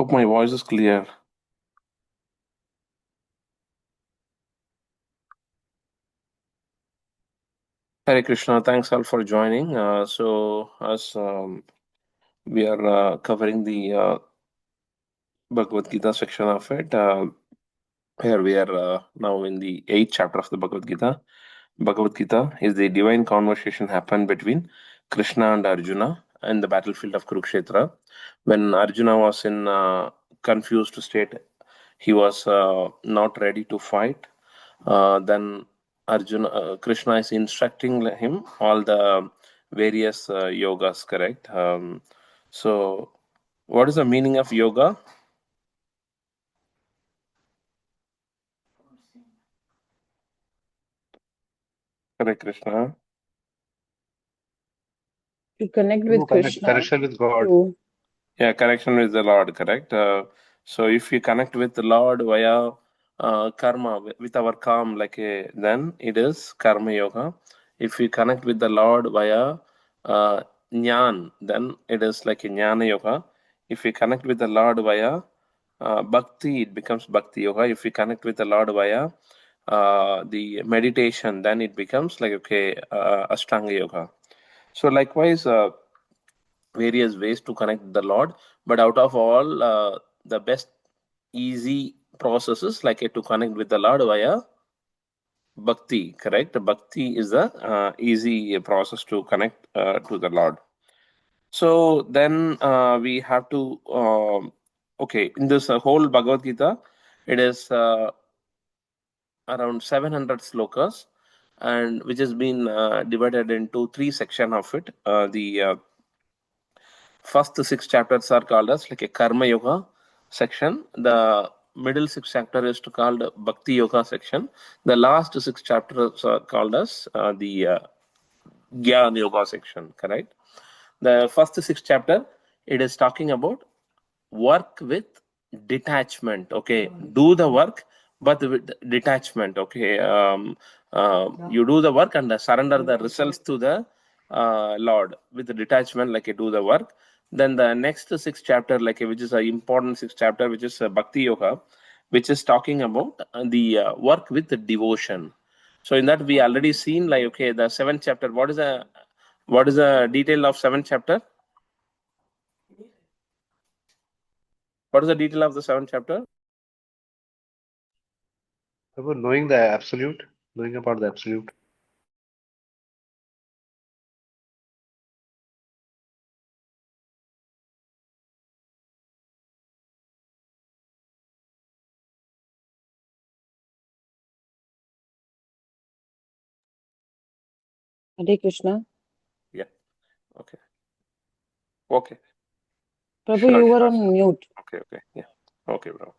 Hope my voice is clear. Hare Krishna, thanks all for joining. As we are covering the Bhagavad Gita section of it, here we are now in the 8th chapter of the Bhagavad Gita. Bhagavad Gita is the divine conversation happened between Krishna and Arjuna in the battlefield of Kurukshetra. When Arjuna was in confused state, he was not ready to fight. Then Krishna is instructing him all the various yogas, correct? So, what is the meaning of yoga? Correct, Krishna. To connect with Krishna. Connection with God. Yeah, connection with the Lord, correct? So if you connect with the Lord via karma, with our calm, then it is karma yoga. If you connect with the Lord via jnana, then it is like a jnana yoga. If you connect with the Lord via bhakti, it becomes bhakti yoga. If you connect with the Lord via the meditation, then it becomes Ashtanga yoga. So likewise, various ways to connect with the Lord, but out of all, the best easy processes to connect with the Lord via bhakti, correct? Bhakti is the easy process to connect to the Lord. So then we have to, in this whole Bhagavad Gita, it is around 700 slokas, and which has been divided into 3 sections of it. The first 6 chapters are called as like a Karma Yoga section. The middle 6 chapter is called Bhakti Yoga section. The last 6 chapters are called as the Jnana Yoga section, correct? The first 6 chapter, it is talking about work with detachment. Okay, do the work but with detachment. Okay, you do the work and surrender the results to the Lord with the detachment, like you do the work. Then the next 6 chapter, which is an important 6 chapter, which is Bhakti Yoga, which is talking about the work with the devotion. So in that we already seen the 7th chapter. What is the detail of 7th chapter? What is the detail of the 7th chapter? About knowing the absolute, knowing about the absolute. Hare Krishna. Yeah. Okay. Okay. Prabhu, Sure, you were sure, on sure. mute. Okay. Yeah. Okay, bro.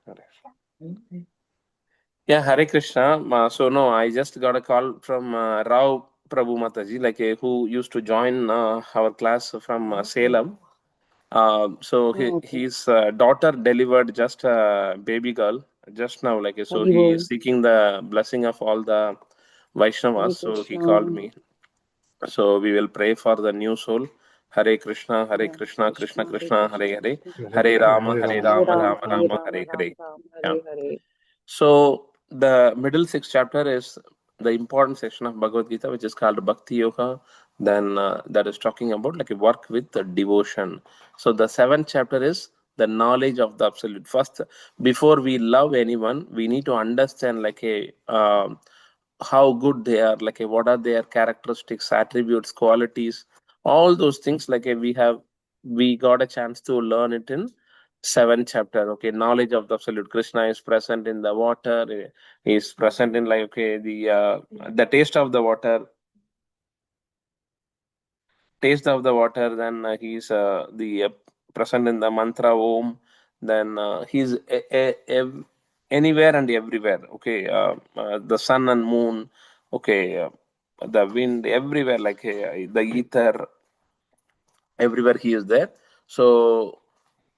Yeah, Hare Krishna. So no, I just got a call from Rao Prabhu Mataji, who used to join our class from Salem. So his daughter delivered just a baby girl just now, so he is seeking the blessing of all the Vaishnavas. So he called me. So we will pray for the new soul. Hare Krishna, Krishna Krishna, Hare Hare, Hare Rama, Rama, Hare Hare. Yeah. So the middle 6 chapter is the important section of Bhagavad Gita, which is called Bhakti Yoga. Then that is talking about a work with the devotion. So the 7th chapter is the knowledge of the absolute. First, before we love anyone, we need to understand how good they are, what are their characteristics, attributes, qualities, all those things. We got a chance to learn it in 7th chapter. Okay, knowledge of the absolute. Krishna is present in the water. He is present in the taste of the water. Taste of the water. Then he's the present in the mantra Om. Then he's anywhere and everywhere. Okay, the sun and moon. Okay, the wind everywhere, the ether. Everywhere he is there. So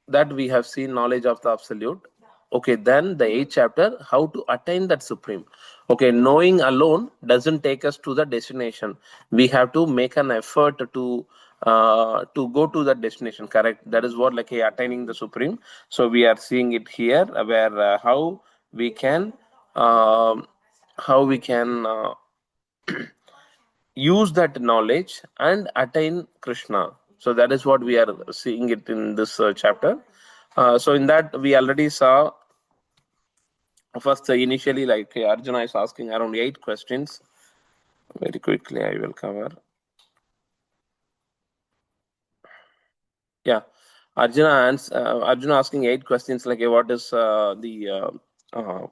that we have seen knowledge of the absolute. Okay, then the 8th chapter, how to attain that supreme. Okay, knowing alone doesn't take us to the destination. We have to make an effort to to go to that destination, correct? That is what like attaining the supreme. So we are seeing it here where how we can um, use that knowledge and attain Krishna. So that is what we are seeing it in this chapter. So in that we already saw first initially like Arjuna is asking around 8 questions. Very quickly I will cover. Yeah, Arjuna asking 8 questions like what is the huh?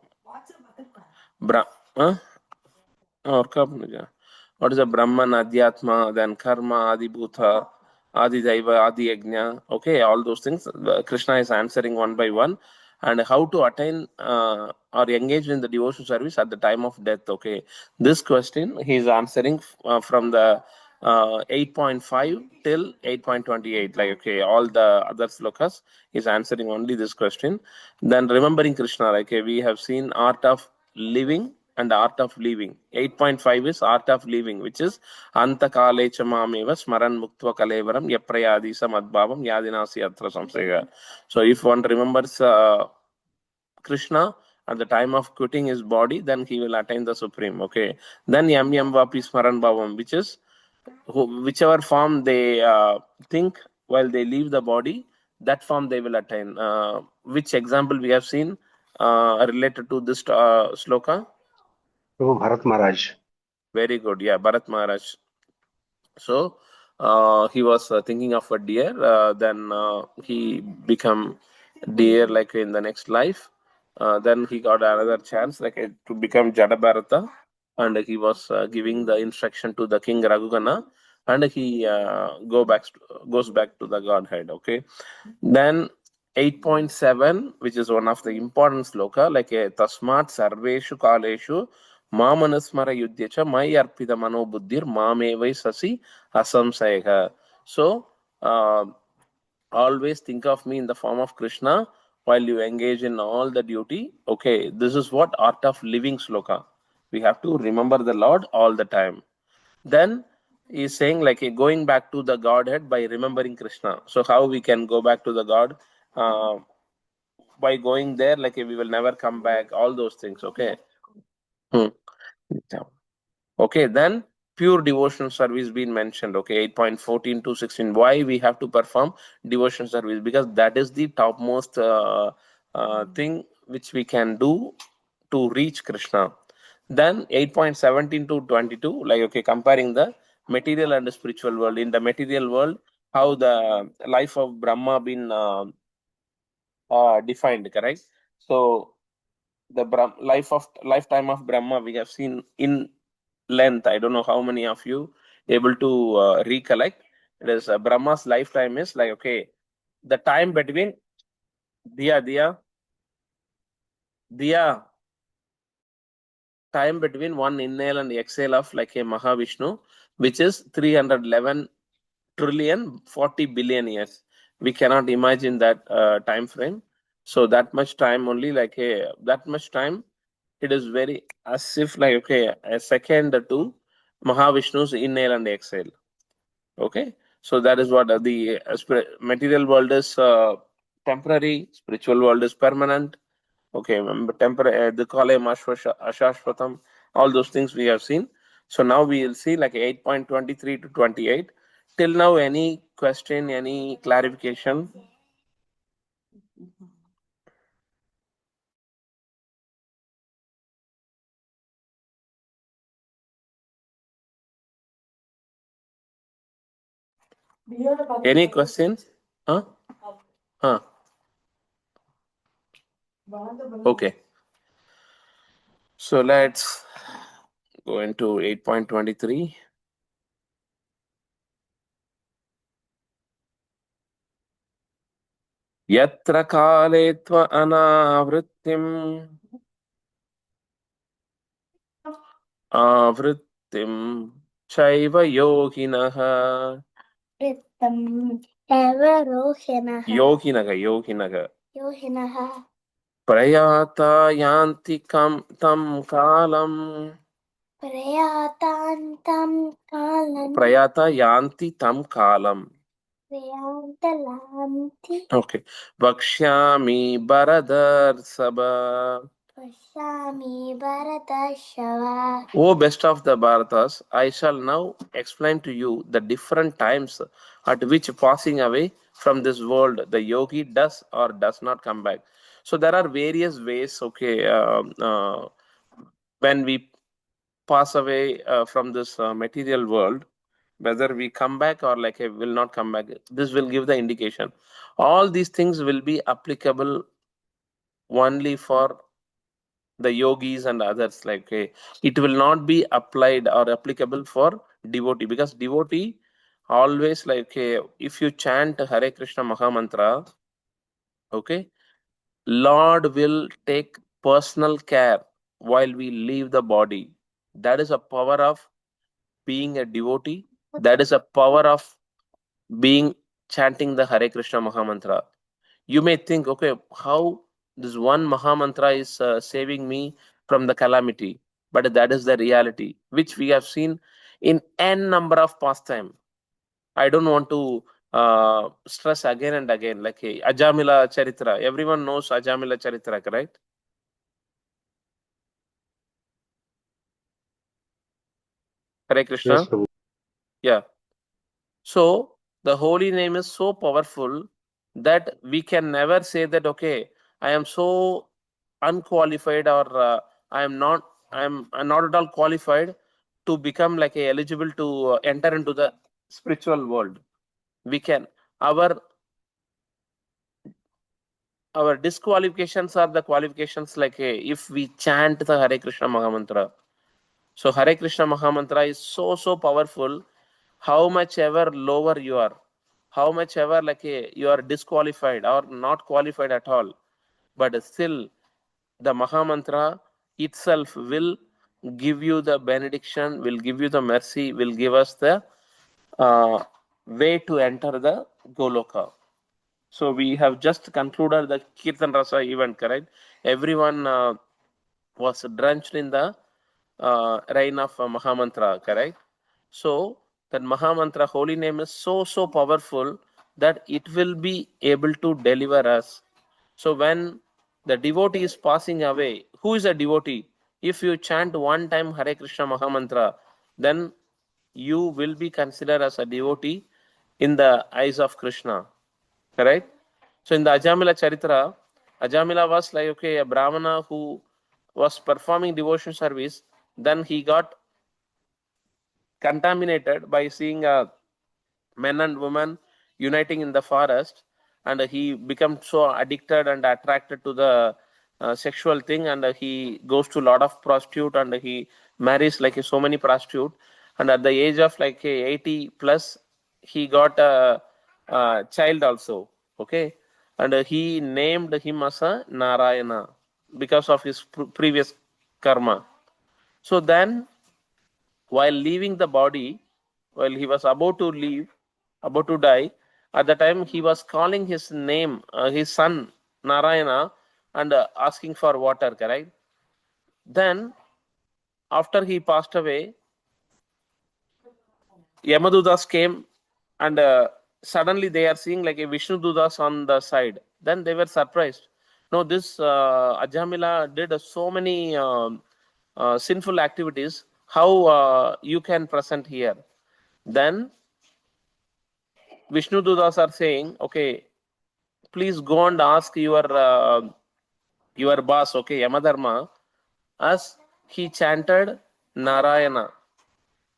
What is a Brahman, Adhyatma, then Karma, Adi Bhuta, Adi Daiva, Adi Yajna? Okay, all those things. Krishna is answering one by one. And how to attain or engage in the devotional service at the time of death. Okay, this question he is answering from the 8.5 till 8.28. Like, okay, all the other slokas is answering only this question. Then remembering Krishna, like we have seen art of living and art of leaving. 8.5 is art of leaving, which is anta kale chamameva smaran muktva kalevaram yaprayadi samadbhavam yadinasi atra samsega. So if one remembers Krishna at the time of quitting his body, then he will attain the supreme. Okay, then yam yam vapi smaran bhavam, which is whichever form they think while they leave the body, that form they will attain. Which example we have seen related to this sloka? Oh, Bharat Maharaj. Very good. Yeah, Bharat Maharaj. So he was thinking of a deer. Then he become deer like in the next life. Then he got another chance like to become Jada Bharata, and he was giving the instruction to the king Raghugana, and he goes back to the Godhead. Okay, then 8.7, which is one of the important sloka, like a Tasmat Sarveshu Kaleshu Mamanasmara Yudhyacha Mai Arpita Mano Buddhir Mamevai Sasi Asamsayaha. So, always think of me in the form of Krishna while you engage in all the duty. Okay, this is what art of living sloka. We have to remember the Lord all the time. Then he's saying like going back to the Godhead by remembering Krishna. So how we can go back to the God? Uh, by going there, like we will never come back. All those things. Okay. Hmm. Okay, then pure devotional service being mentioned. Okay, 8.14 to 16. Why we have to perform devotional service? Because that is the topmost thing which we can do to reach Krishna. Then 8.17 to 22, like okay, comparing the material and the spiritual world. In the material world, how the life of Brahma been defined, correct? So the lifetime of Brahma we have seen in length. I don't know how many of you able to recollect. It is Brahma's lifetime is like okay, the time between Diya time between one inhale and exhale of like a Mahavishnu, which is 311 trillion 40 billion years. We cannot imagine that time frame. So that much time only like a that much time it is very as if like okay a second to Mahavishnu's inhale and exhale. Okay, so that is what the material world is temporary, spiritual world is permanent. Okay, temporary the kalem ashashvatam, all those things we have seen. So now we will see like 8.23 to 28. Till now, any question, any clarification? Any questions? Huh? Huh. Okay. So let's go into 8.23. Yatra kale tva anavrittim avrittim chaiva yoginaha Prayata yanti tam kalam Prayatantam kalam. Prayata yanti tam kalam. Prayantalanti. Okay. Vakshyami Baradar Sabha. Pashyami Bharatashava. O best of the Bharatas, I shall now explain to you the different times at which passing away from this world the yogi does or does not come back. So there are various ways, okay, when we pass away from this material world, whether we come back or like will not come back, this will give the indication. All these things will be applicable only for the yogis and others, like it will not be applied or applicable for devotee, because devotee always like if you chant Hare Krishna Mahamantra, okay, Lord will take personal care while we leave the body. That is a power of being a devotee. That is a power of being chanting the Hare Krishna Mahamantra. You may think, okay, how this one Mahamantra is saving me from the calamity. But that is the reality, which we have seen in n number of pastime. I don't want to stress again and again, like Ajamila Charitra. Everyone knows Ajamila Charitra, correct? Hare Krishna? Yes, Prabhu. Yeah. So the holy name is so powerful that we can never say that, okay, I am so unqualified, or I'm not at all qualified to become like eligible to enter into the spiritual world. We can, our disqualifications are the qualifications, like if we chant the Hare Krishna Mahamantra. So Hare Krishna Mahamantra is so powerful. How much ever lower you are, how much ever like you are disqualified or not qualified at all, but still the Mahamantra itself will give you the benediction, will give you the mercy, will give us the way to enter the Goloka. So we have just concluded the Kirtan Rasa event, correct? Everyone was drenched in the rain of Mahamantra, correct? So that Mahamantra, holy name, is so powerful that it will be able to deliver us. So when the devotee is passing away, who is a devotee? If you chant one time Hare Krishna Mahamantra, then you will be considered as a devotee in the eyes of Krishna. Correct? So in the Ajamila Charitra, Ajamila was like, okay, a Brahmana who was performing devotion service, then he got contaminated by seeing men and women uniting in the forest, and he became so addicted and attracted to the sexual thing, and he goes to a lot of prostitute, and he marries like so many prostitute, and at the age of like 80 plus he got a child also, okay, and he named him as a Narayana because of his previous karma. So then while leaving the body, while he was about to leave, about to die, at the time he was calling his name, his son Narayana, and asking for water, correct? Then, after he passed away, Yamadudas came, and suddenly they are seeing like a Vishnu Dudas on the side. Then they were surprised. No, this Ajamila did so many sinful activities. How you can present here? Then Vishnu Dudas are saying, okay, please go and ask your boss, okay, Yamadharma, as he chanted Narayana.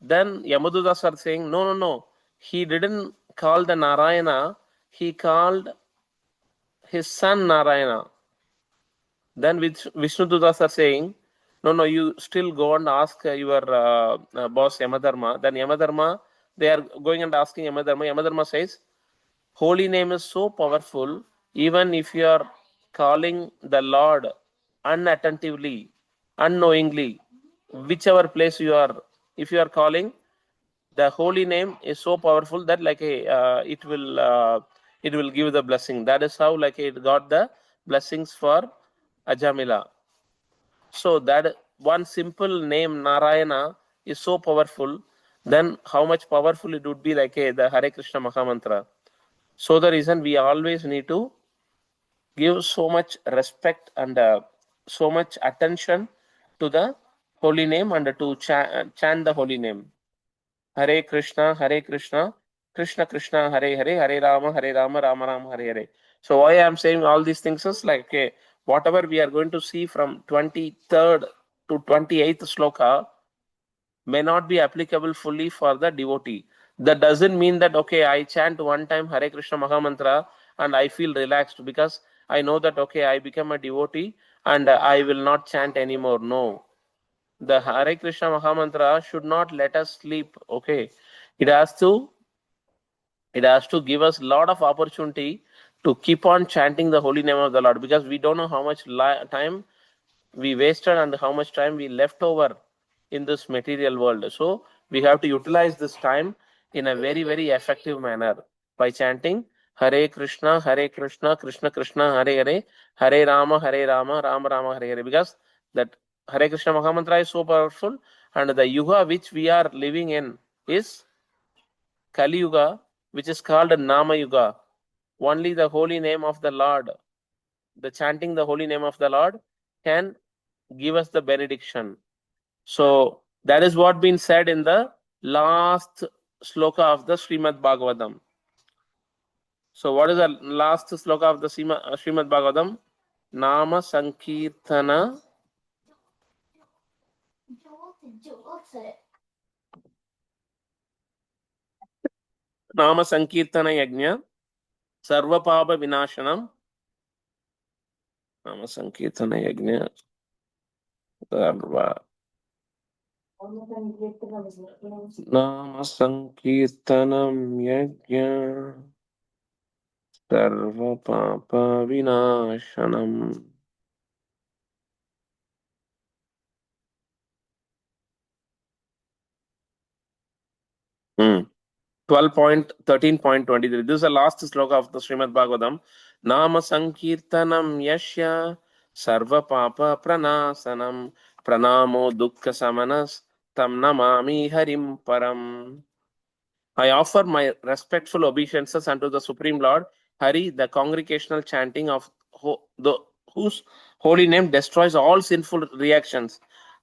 Then Yamadudas are saying, no, he didn't call the Narayana, he called his son Narayana. Then Vishnu Dudas are saying, no, you still go and ask your boss Yamadharma. Then Yamadharma, they are going and asking Yamadharma. Yamadharma says, holy name is so powerful, even if you are calling the Lord unattentively, unknowingly, whichever place you are, if you are calling, the holy name is so powerful that like it will give the blessing. That is how like it got the blessings for Ajamila. So that one simple name Narayana is so powerful, then how much powerful it would be like the Hare Krishna Mahamantra. So the reason we always need to give so much respect and so much attention to the holy name and to chant the holy name. Hare Krishna, Krishna Krishna, Hare Hare, Hare Rama, Rama Rama, Hare Hare. So why I am saying all these things is like, okay, whatever we are going to see from 23rd to 28th sloka may not be applicable fully for the devotee. That doesn't mean that, okay, I chant one time Hare Krishna Mahamantra and I feel relaxed because I know that, okay, I become a devotee and I will not chant anymore. No. The Hare Krishna Mahamantra should not let us sleep. Okay. It has to give us a lot of opportunity to keep on chanting the holy name of the Lord, because we don't know how much time we wasted and how much time we left over in this material world. So we have to utilize this time in a very, very effective manner by chanting Hare Krishna, Krishna Krishna, Hare Hare, Hare Rama, Rama Rama, Hare Hare. Because that Hare Krishna Mahamantra is so powerful, and the yuga which we are living in is Kali Yuga, which is called Nama Yuga. Only the holy name of the Lord, the chanting the holy name of the Lord, can give us the benediction. So that is what been said in the last sloka of the Srimad Bhagavatam. So what is the last sloka of the Srimad Bhagavatam? Nama Sankirtana Yajna Sarvapapa Vinashanam. Nama Sankirtana Yajna Sarva Nama Sankirtanam Yajna Sarvapapa Vinashanam. 12.13.23. This is the last sloka of the Srimad Bhagavatam. Nama Sankirtanam Yashya Sarva Papa Pranasanam Pranamo Dukkha Samanas Tam Namami Harim Param. I offer my respectful obeisances unto the Supreme Lord Hari, the congregational chanting of whose holy name destroys all sinful reactions,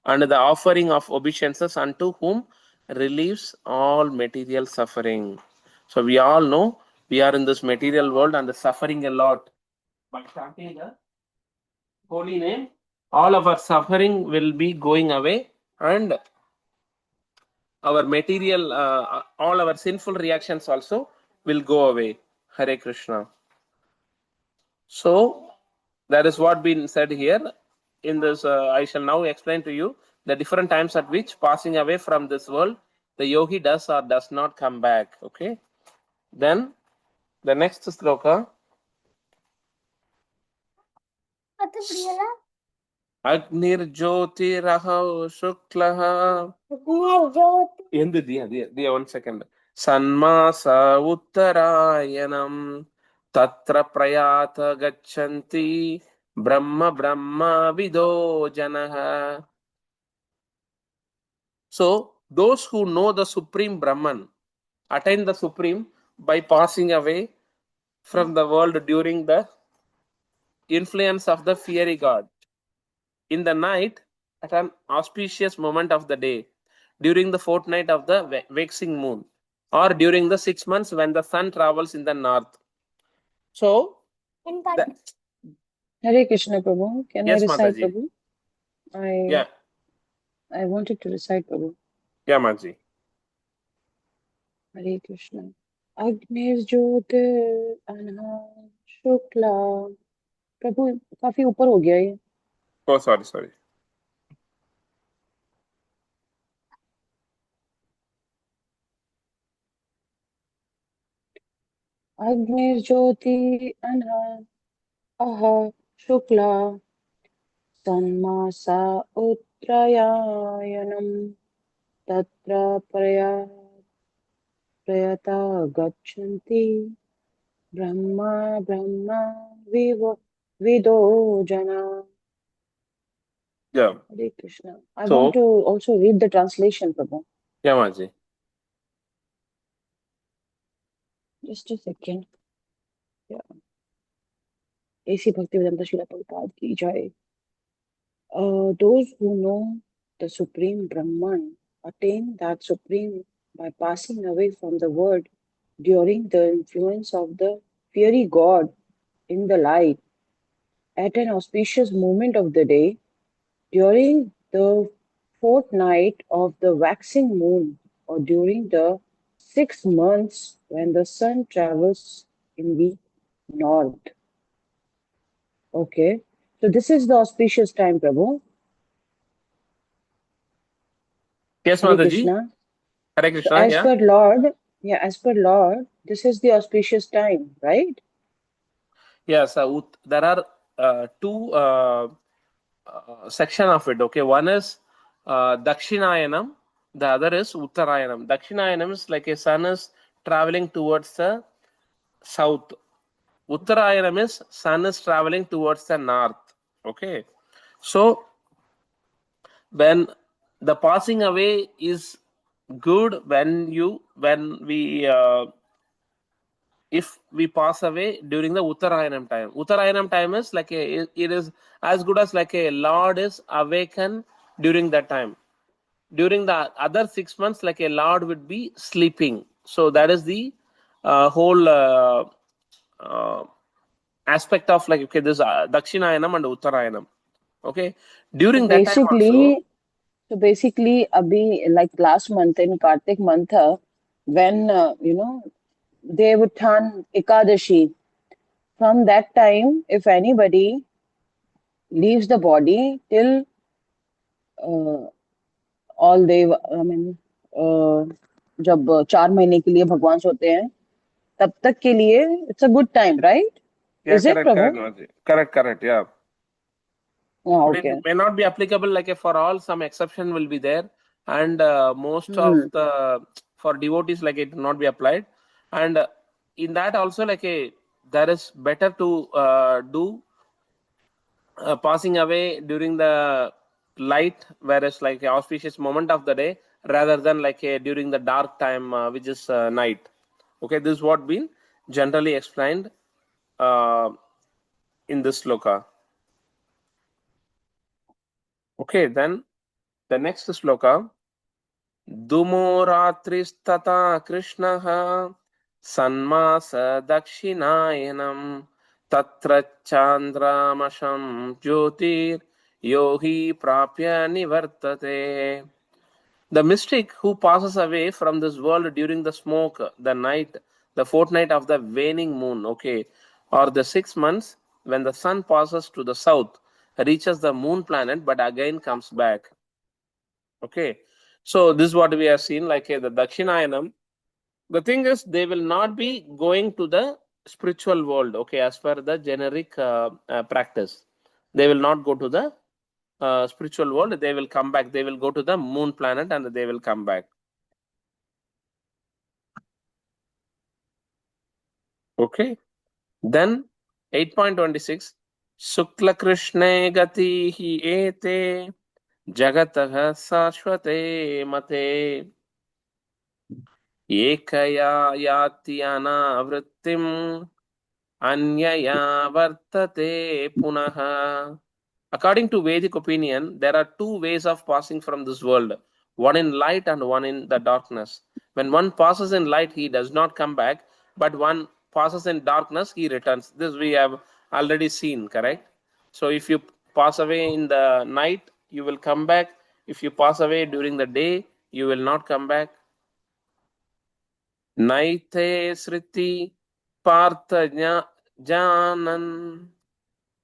and the offering of obeisances unto whom relieves all material suffering. So we all know we are in this material world and suffering a lot. By chanting the holy name, all of our suffering will be going away, and our material, all our sinful reactions also will go away. Hare Krishna. So that is what been said here. In this, I shall now explain to you the different times at which passing away from this world, the yogi does or does not come back. Okay. Then the next sloka. Agnirjyotiraha Shuklaha. Dia 1 second. Sanmasa Uttarayanam Tatra Prayata Gachanti Brahma Vido Janaha. So, those who know the Supreme Brahman attain the Supreme by passing away from the world during the influence of the fiery god. In the night, at an auspicious moment of the day, during the fortnight of the waxing moon, or during the 6 months when the sun travels in the north. So, Hare Krishna, Prabhu. Can yes, I recite, Mataji. Prabhu? I wanted to recite, Prabhu. Yeah, Mataji. Hare Krishna. Agnirjyotir anha shukla. प्रभु काफी ऊपर हो गया ये. Oh, sorry. अग्निर्ज्योति अह शुक्ला सन्मासा उत्तरायणं तत्र प्रयता गच्छन्ति ब्रह्मा विदो जना. Yeah. Hare Krishna. I So, want to also read the translation, Prabhu. yeah, Maji. Just a second. Yeah. A.C. Bhaktivedanta Srila Prabhupada ki jai. Those who know the Supreme Brahman attain that Supreme by passing away from the world during the influence of the fiery God in the light at an auspicious moment of the day during the fortnight of the waxing moon or during the 6 months when the sun travels in the north. Okay, so this is the auspicious time, Prabhu. Yes, Hare Mataji. Krishna. Hare So Krishna. Yeah. as per Lord, this is the auspicious time, right? Yes. There are two section of it. Okay. One is Dakshinayanam. The other is Uttarayanam. Dakshinayanam is like a sun is traveling towards the south. Uttarayanam is sun is traveling towards the north. Okay. So when the passing away is good when we if we pass away during the Uttarayanam time. Uttarayanam time is like it is as good as like a Lord is awakened during that time. During the other 6 months, like a Lord would be sleeping. So that is the whole aspect of like okay this Dakshinayanam and Uttarayanam. Okay, So during that time also. basically, abhi like last month in Kartik month, when they would turn Ekadashi. From that time, if anybody leaves the body till uh, all day, I mean, जब 4 महीने के लिए भगवान सोते हैं तब तक के लिए it's a good time, right? Yeah, Is it, correct, Prabhu? correct, Namaste. Correct, yeah. Ah, But okay. it may not be applicable like for all, some exception will be there. And most of Hmm. the, for devotees, like it will not be applied. And in that also, like there is better to do passing away during the light, whereas like auspicious moment of the day, rather than like during the dark time, which is night. Okay, this is what been generally explained uh, in this sloka. Okay, then the next sloka. Dumo ratristata Krishnaha Sanmas Dakshinayanam Tatra Chandramasham Jyotir Yohi Prapya Nivartate. The mystic who passes away from this world during the smoke, the night, the fortnight of the waning moon, okay, or the 6 months when the sun passes to the south, reaches the moon planet but again comes back. Okay, so this is what we have seen, like the Dakshinayanam. The thing is, they will not be going to the spiritual world, okay, as per the generic practice. They will not go to the spiritual world, they will come back. They will go to the moon planet and they will come back. Okay, then 8.26 Sukla Krishne Gati Hi Ete Jagatah Sashvate Mate Ekaya Yati Anavrittim Anyaya Vartate Punaha. According to Vedic opinion, there are two ways of passing from this world, one in light and one in the darkness. When one passes in light, he does not come back, but one passes in darkness, he returns. This we have already seen, correct? So if you pass away in the night, you will come back. If you pass away during the day, you will not come back. नैते सृति पार्थ जानन्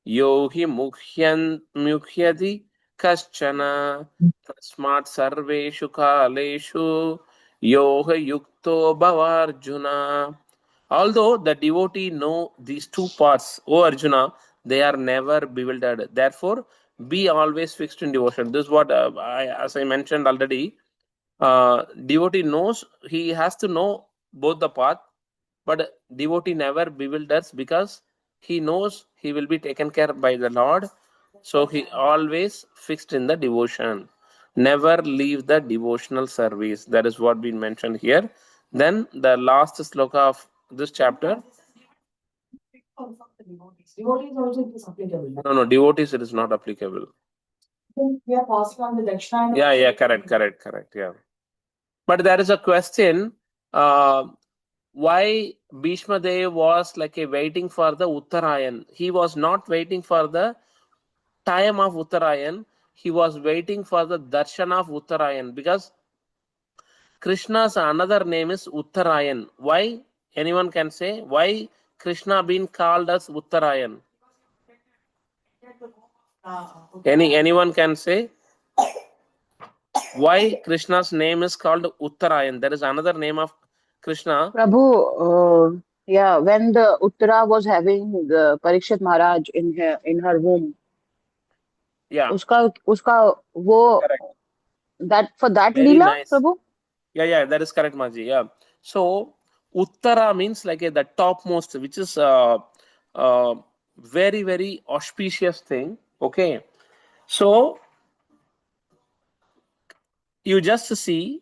यो हि मुह्यति कश्चन तस्मात् सर्वेषु कालेषु योः युक्तो भवार्जुन. Although the devotee know these two parts, O Arjuna, they are never bewildered. Therefore, be always fixed in devotion. This is what, as I mentioned already, devotee knows, he has to know both the path, but devotee never bewilders because he knows he will be taken care by the Lord So he always fixed in the devotion, never leave the devotional service. That is what been mentioned here. Then the last sloka of this chapter. Devotees also it is applicable. No, devotees it is not applicable. We are passing on the Dakshina. Yeah, correct. Yeah. But there is a question. Why Bhishma Dev was like waiting for the Uttarayan? He was not waiting for the time of Uttarayan. He was waiting for the darshan of Uttarayan, because Krishna's another name is Uttarayan. Why? Anyone can say why Krishna been called as Uttarayan? Anyone can say why Krishna's name is called Uttarayan? There is another name of Krishna. Prabhu, yeah, when the Uttara was having the Parikshit Maharaj in her womb, Yeah, उसका वो correct. that for that Very Leela, nice. Prabhu? Yeah, that is correct, Maji. Yeah. So Uttara means like the topmost, which is very, very auspicious thing. Okay. So you just see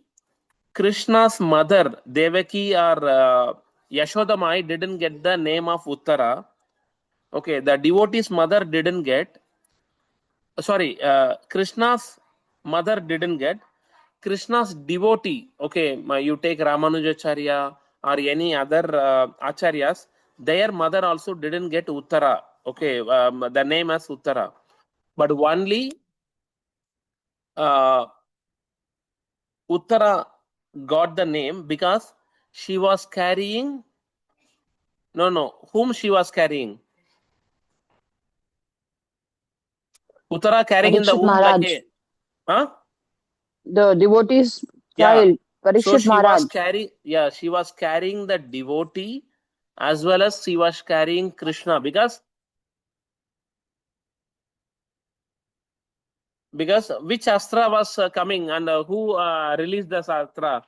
Krishna's mother, Devaki or Yashodamai, didn't get the name of Uttara. Okay, the devotee's mother didn't get. Sorry, Krishna's mother didn't get. Krishna's devotee, okay, you take Ramanujacharya or any other acharyas, their mother also didn't get Uttara. Okay, the name as Uttara. But only Uttara got the name because she was carrying. No, whom she was carrying? Uttara carrying in the Parikshit womb like Maharaj, a. Huh? the devotee's Yeah. child, So Parikshit she was Maharaj. carrying the devotee as well as she was carrying Krishna, because which Astra was coming, and who released the Astra?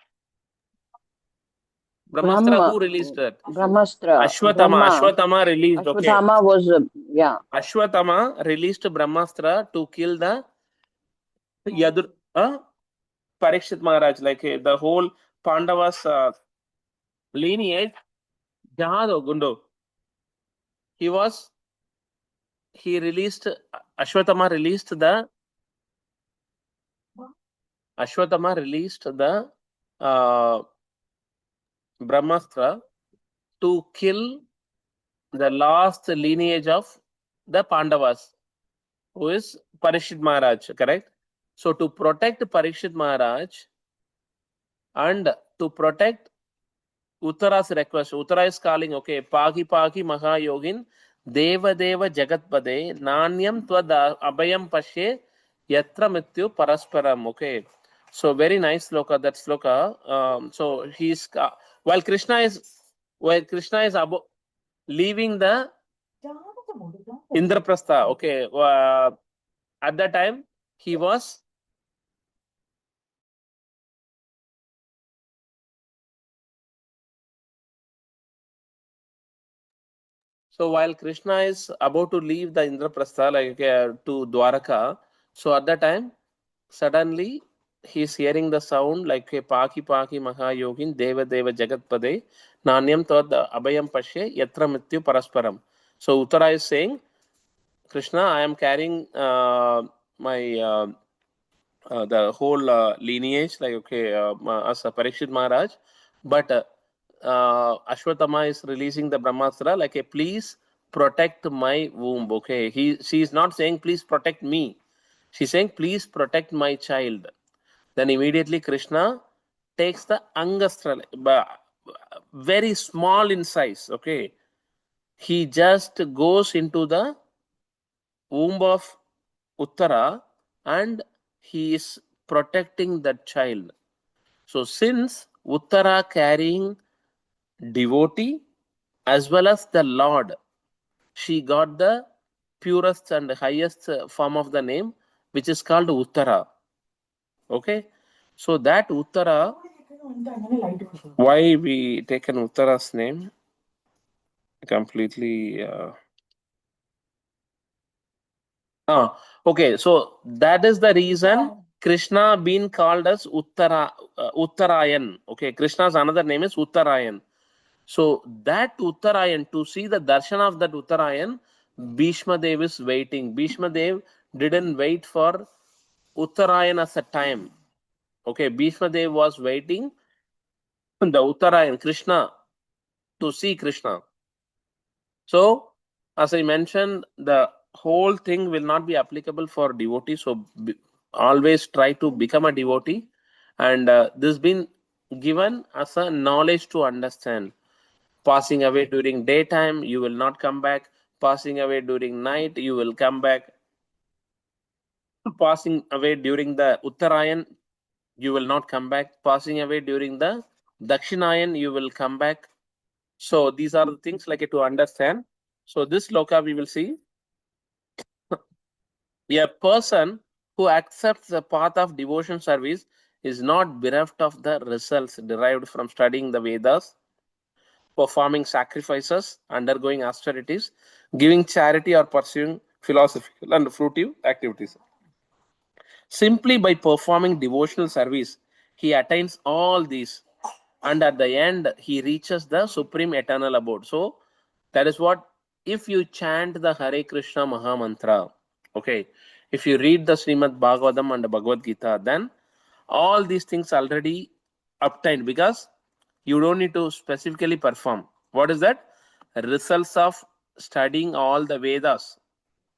Brahmastra, who released it? Brahmastra, Ashwatthama released, okay. Ashwatthama was, yeah. Ashwatthama released Brahmastra to kill the Yadur, Parikshit Maharaj, like the whole Pandavas lineage. Jahado Gundo. He released, Ashwatthama released the Brahmastra to kill the last lineage of the Pandavas, who is Parikshit Maharaj, correct? So to protect Parikshit Maharaj and to protect Uttara's request, Uttara is calling, okay, Paki Mahayogin, Deva Jagatpade, Nanyam Tvad Abhayam Pashe, Yatra Mrityu Parasparam, okay. So very nice sloka, that sloka. So he's, while Krishna is leaving the Indraprastha, okay, at that time he was so while Krishna is about to leave the Indraprastha, like to Dwaraka, so at that time suddenly he's hearing the sound like Paki Mahayogin Deva Jagatpade Nanyam Tad Abhayam Pashe Yatra Mrityu Parasparam. So Uttara is saying, Krishna, I am carrying my the whole lineage, like okay, as a Parikshit Maharaj, but Ashwatthama is releasing the Brahmastra, like please protect my womb. Okay, she is not saying please protect me. She's saying please protect my child. Then immediately Krishna takes the Angastra, very small in size. Okay, he just goes into the womb of Uttara and he is protecting that child. So since Uttara carrying devotee as well as the Lord, she got the purest and highest form of the name, which is called Uttara. Okay, so that Uttara, why we taken Uttara's name completely Okay, so that is the reason Krishna being called as Uttarayan. Okay, Krishna's another name is Uttarayan. So that Uttarayan, to see the darshan of that Uttarayan, Bhishma Dev is waiting. Bhishma Dev didn't wait for Uttarayan as a time. Okay, Bhishma Dev was waiting the Uttarayan, Krishna, to see Krishna. So, as I mentioned, the whole thing will not be applicable for devotees. So, always try to become a devotee. And this been given as a knowledge to understand. Passing away during daytime, you will not come back. Passing away during night, you will come back. Passing away during the Uttarayan, you will not come back. Passing away during the Dakshinayan, you will come back. So these are the things like to understand. So this loka we will see. A person who accepts the path of devotion service is not bereft of the results derived from studying the Vedas, performing sacrifices, undergoing austerities, giving charity, or pursuing philosophical and fruitive activities. Simply by performing devotional service, he attains all these, and at the end, he reaches the supreme eternal abode. So, that is what, if you chant the Hare Krishna Maha Mantra, okay, if you read the Srimad Bhagavatam and the Bhagavad Gita, then all these things already obtained, because you don't need to specifically perform. What is that? Results of studying all the Vedas.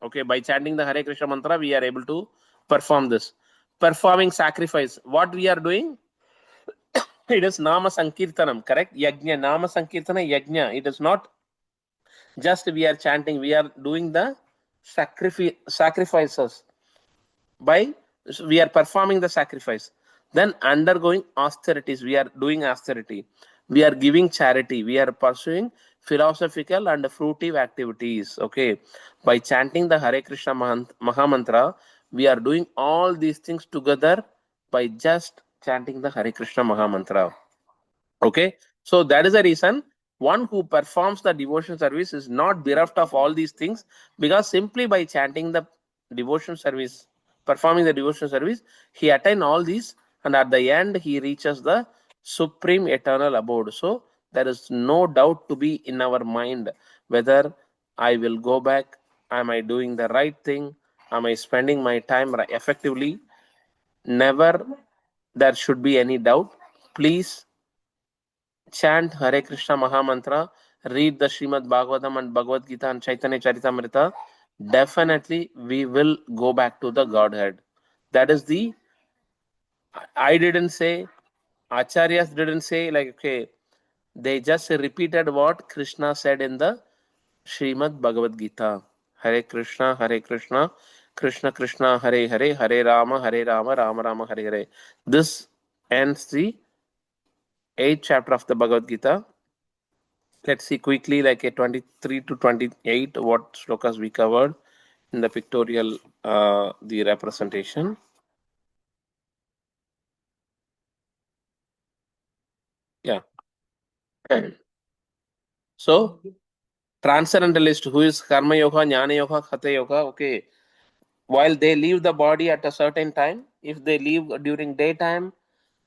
Okay, by chanting the Hare Krishna mantra, we are able to perform this. Performing sacrifice. What we are doing? It is Nama Sankirtanam, correct? Yajna, Nama Sankirtana, Yajna. It is not just we are chanting, we are doing the sacrifices. By we are performing the sacrifice, then undergoing austerities, we are doing austerity, we are giving charity, we are pursuing philosophical and fruitive activities. Okay, by chanting the Hare Krishna Maha Mantra, we are doing all these things together by just chanting the Hare Krishna Maha Mantra. Okay, so that is the reason one who performs the devotion service is not bereft of all these things, because simply by chanting the devotion service, performing the devotion service, he attains all these, and at the end he reaches the supreme eternal abode. So there is no doubt to be in our mind whether I will go back, am I doing the right thing, am I spending my time effectively. Never there should be any doubt. Please chant Hare Krishna Maha Mantra, read the Srimad Bhagavatam and Bhagavad Gita and Chaitanya Charitamrita. Definitely we will go back to the Godhead. That is the, I didn't say, Acharyas didn't say, like, okay, they just repeated what Krishna said in the Srimad Bhagavad Gita. Hare Krishna, Krishna Krishna, Hare Hare, Hare Rama, Rama Rama, Hare Hare. This ends the 8th chapter of the Bhagavad Gita. Let's see quickly, like a 23 to 28, what slokas we covered in the pictorial, the representation. Yeah. So, transcendentalist, who is Karma Yoga, Jnana Yoga, Hatha Yoga, okay, while they leave the body at a certain time, if they leave during daytime,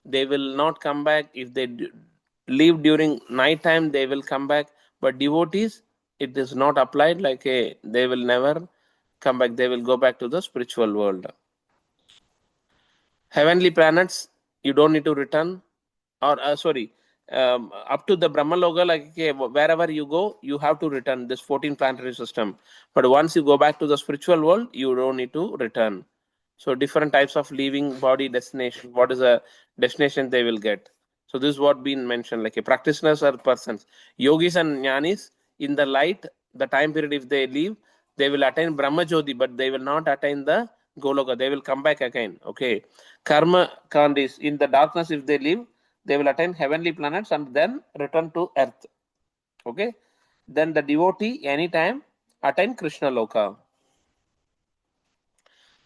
they will not come back. If they leave during night time, they will come back. But devotees, it is not applied, like they will never come back. They will go back to the spiritual world. Heavenly planets, you don't need to return, or up to the Brahmaloka, like wherever you go, you have to return this 14 planetary system. But once you go back to the spiritual world, you don't need to return. So different types of leaving body destination. What is a destination they will get? So this is what been mentioned, like a practitioners or persons, yogis and jnanis, in the light, the time period, if they leave, they will attain Brahma Jyoti, but they will not attain the Goloka. They will come back again. Okay, karma kandis, in the darkness, if they leave, they will attain heavenly planets and then return to earth. Okay, then the devotee anytime attain Krishna Loka.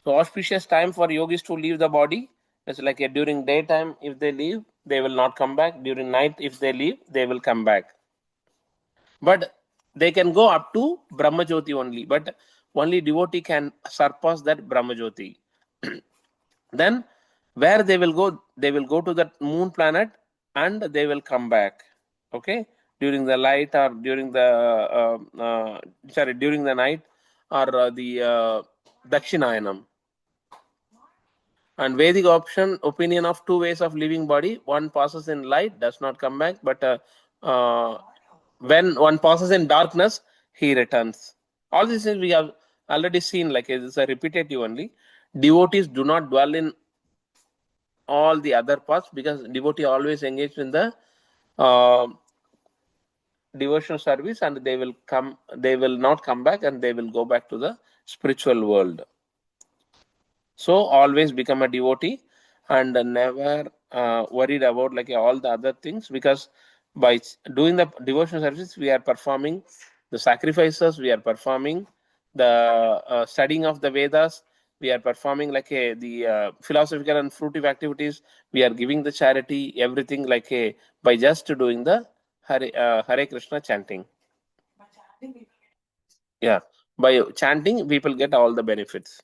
So auspicious time for yogis to leave the body is like during daytime. If they leave, they will not come back. During night, if they leave, they will come back. But they can go up to Brahmajyoti only, but only devotee can surpass that Brahmajyoti. Then where they will go to that moon planet and they will come back. Okay, during the light or during the during the night or the Dakshinayanam. And Vedic opinion of two ways of living body. One passes in light, does not come back, but when one passes in darkness, he returns. All these things we have already seen, like it's a repetitive only. Devotees do not dwell in all the other paths because devotee always engaged in the devotional service, and they will not come back, and they will go back to the spiritual world. So always become a devotee and never worried about like all the other things, because by doing the devotional service we are performing the sacrifices, we are performing the studying of the Vedas, we are performing like the philosophical and fruitive activities, we are giving the charity, everything like by just doing the Hare Krishna chanting. Yeah, by chanting people get all the benefits.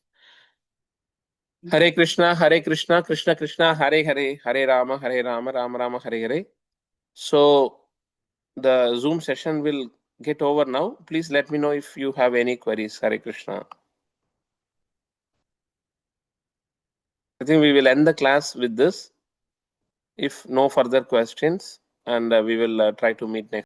Hare Krishna, Krishna Krishna, Hare Hare, Hare Rama, Rama Rama, Hare Hare. So the Zoom session will get over now. Please let me know if you have any queries. Hare Krishna. I think we will end the class with this, if no further questions, and we will try to meet next.